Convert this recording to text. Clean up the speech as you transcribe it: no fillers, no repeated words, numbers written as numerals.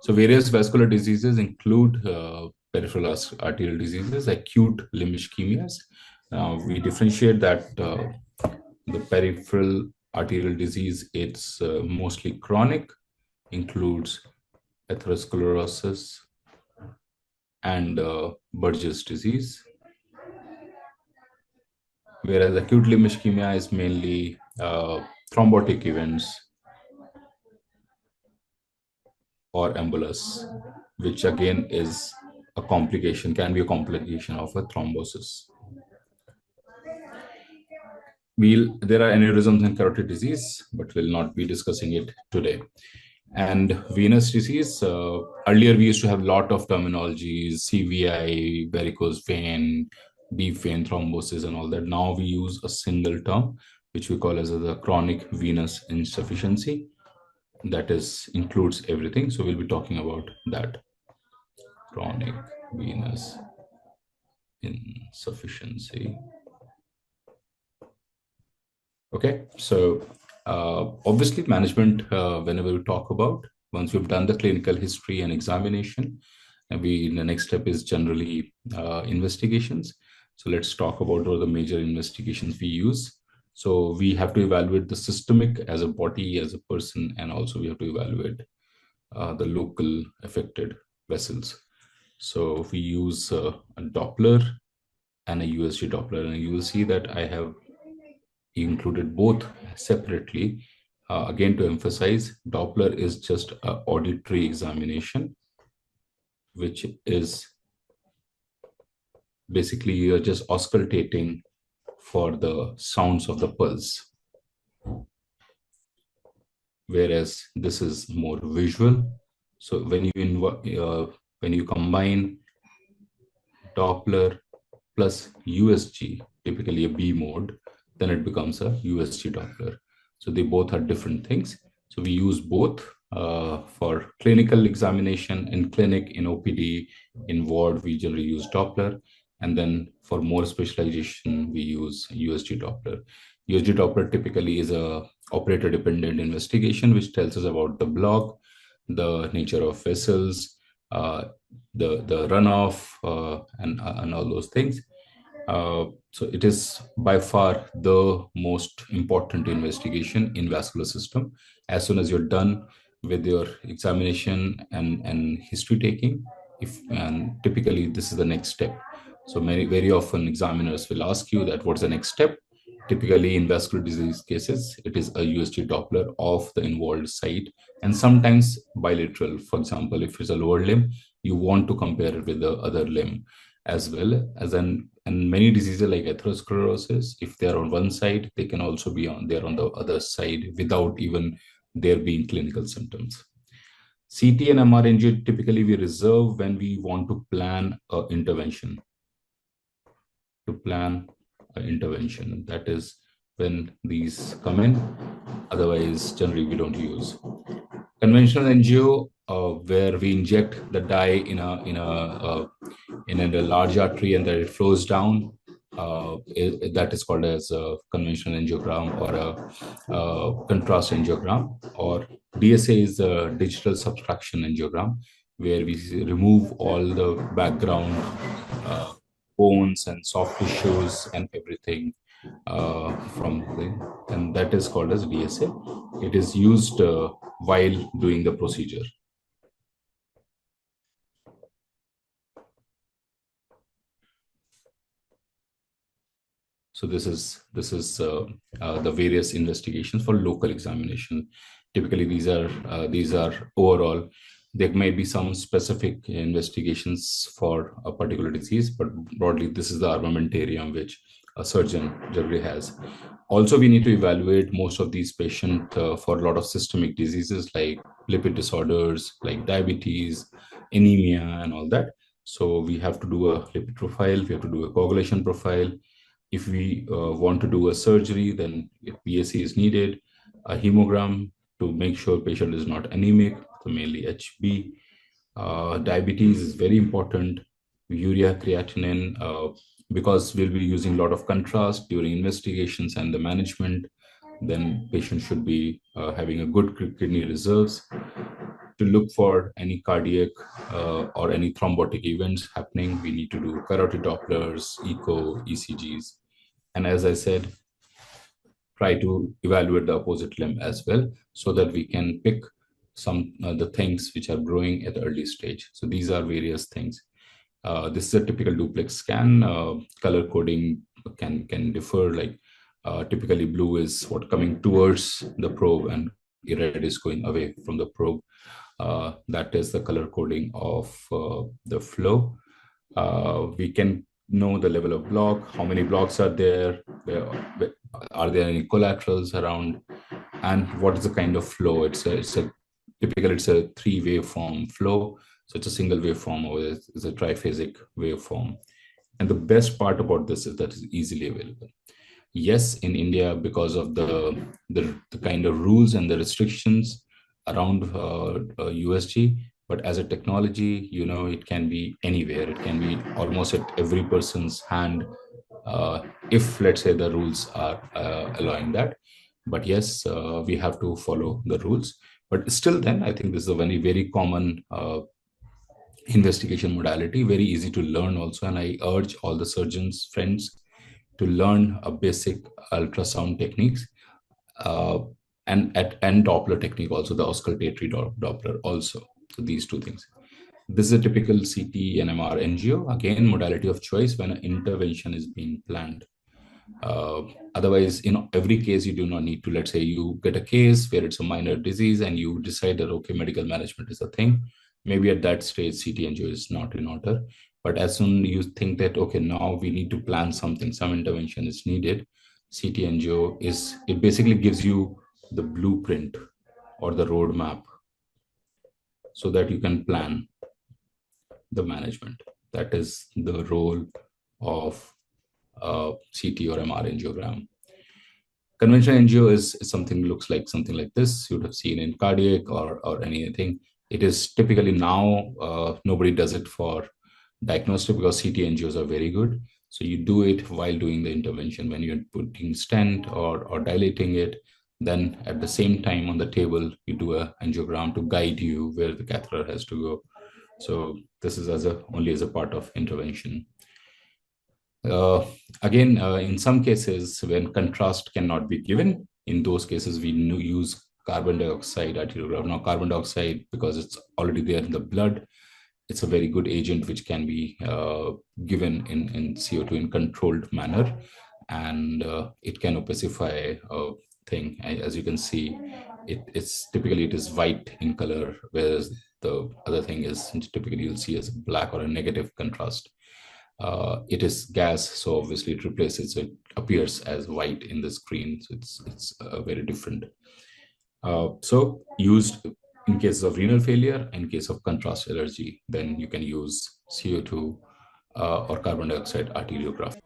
So various vascular diseases include peripheral arterial diseases, acute limb ischemias. We differentiate that the peripheral arterial disease, it's mostly chronic, includes atherosclerosis and Burgess disease, whereas acute limb ischemia is mainly thrombotic events or embolus, which again is a complication, can be a complication of a thrombosis. There are aneurysms and carotid disease, but we'll not be discussing it today. And venous disease, earlier we used to have a lot of terminologies, CVI, varicose vein, deep vein thrombosis and all that. Now we use a single term, which we call as the chronic venous insufficiency. That includes everything. So we'll be talking about that. Chronic venous insufficiency. Okay, so obviously management, whenever we talk about, once we've done the clinical history and examination, and the next step is generally investigations. So let's talk about all the major investigations we use. So we have to evaluate the systemic as a body, as a person, and also we have to evaluate the local affected vessels. So we use a Doppler and a USG Doppler, and you will see that I have included both separately. Again, to emphasize, Doppler is just an auditory examination, which is basically you're just auscultating for the sounds of the pulse. Whereas this is more visual. So when you combine Doppler plus USG, typically a B mode, then it becomes a USG Doppler. So they both are different things. So we use both for clinical examination in clinic, in OPD, in ward, we generally use Doppler. And then for more specialization, we use USG Doppler. USG Doppler typically is a operator dependent investigation, which tells us about the block, the nature of vessels, the runoff, and all those things. So it is by far the most important investigation in vascular system. As soon as you're done with your examination and history taking, and typically this is the next step. So very often examiners will ask you that what's the next step. Typically in vascular disease cases, it is a USG Doppler of the involved site, and sometimes bilateral. For example, if it's a lower limb, you want to compare it with the other limb, as well as and many diseases like atherosclerosis, if they are on one side, they can also be on the other side without even there being clinical symptoms. CT and MR typically we reserve when we want to plan an intervention. That is when these come in. Otherwise, generally we don't use. Conventional angio, where we inject the dye in a large artery and then it flows down. That is called as a conventional angiogram or a contrast angiogram. Or DSA is a digital subtraction angiogram, where we remove all the background bones and soft tissues and everything and that is called as DSA. It is used while doing the procedure. So this is the various investigations for local examination. Typically, these are overall. There may be some specific investigations for a particular disease, but broadly, this is the armamentarium which a surgeon generally has. Also, we need to evaluate most of these patients for a lot of systemic diseases like lipid disorders, like diabetes, anemia, and all that. So we have to do a lipid profile, we have to do a coagulation profile. If we want to do a surgery, then PSC is needed, a hemogram to make sure patient is not anemic, so mainly HB. Diabetes is very important, urea creatinine, because we'll be using a lot of contrast during investigations and the management. then patient should be having a good kidney reserves. To look for any cardiac or any thrombotic events happening, we need to do carotid Dopplers, echo, ECGs. And as I said, try to evaluate the opposite limb as well, so that we can pick some the things which are growing at the early stage. So these are various things. This is a typical duplex scan. Color coding can differ. Like typically blue is what coming towards the probe, and red is going away from the probe. That is the color coding of the flow. We can know the level of block, how many blocks are there, are there any collaterals around, and what is the kind of flow. It's a three waveform flow. So it's a single waveform, or it's a triphasic waveform. And the best part about this is that it's easily available. Yes, in India, because of the kind of rules and the restrictions around USG, but as a technology, it can be anywhere. It can be almost at every person's hand, if, let's say, the rules are allowing that. But yes, we have to follow the rules. But still, then I think this is a very, very common investigation modality, very easy to learn also. And I urge all the surgeons friends to learn a basic ultrasound techniques, uh, and Doppler technique also, the auscultatory Doppler also. So these two things. This is a typical CT and MR angio, again modality of choice when an intervention is being planned. Otherwise, in every case, you do not need to. Let's say you get a case where it's a minor disease and you decide that, okay, medical management is a thing. Maybe at that stage, CT angio is not in order. But as soon you think that, okay, now we need to plan something, some intervention is needed, CT angio it basically gives you the blueprint or the roadmap so that you can plan the management. That is the role of CT or MR angiogram. Conventional angio is something looks like something like this. You would have seen in cardiac or anything. It is typically now, nobody does it for diagnostic because CT angios are very good. So you do it while doing the intervention. When you're putting stent or dilating it, then at the same time on the table, you do a angiogram to guide you where the catheter has to go. So this is only as a part of intervention. Again, in some cases, when contrast cannot be given, in those cases, we use carbon dioxide arteriogram. Now, carbon dioxide, because it's already there in the blood, it's a very good agent which can be given in CO2 in controlled manner, and it can opacify a thing. As you can see, it's typically it is white in color, whereas the other thing is typically you'll see as black or a negative contrast. It is gas, so obviously it replaces, it appears as white in the screen. So it's very different. So used in cases of renal failure, in case of contrast allergy, then you can use CO2 or carbon dioxide arteriography.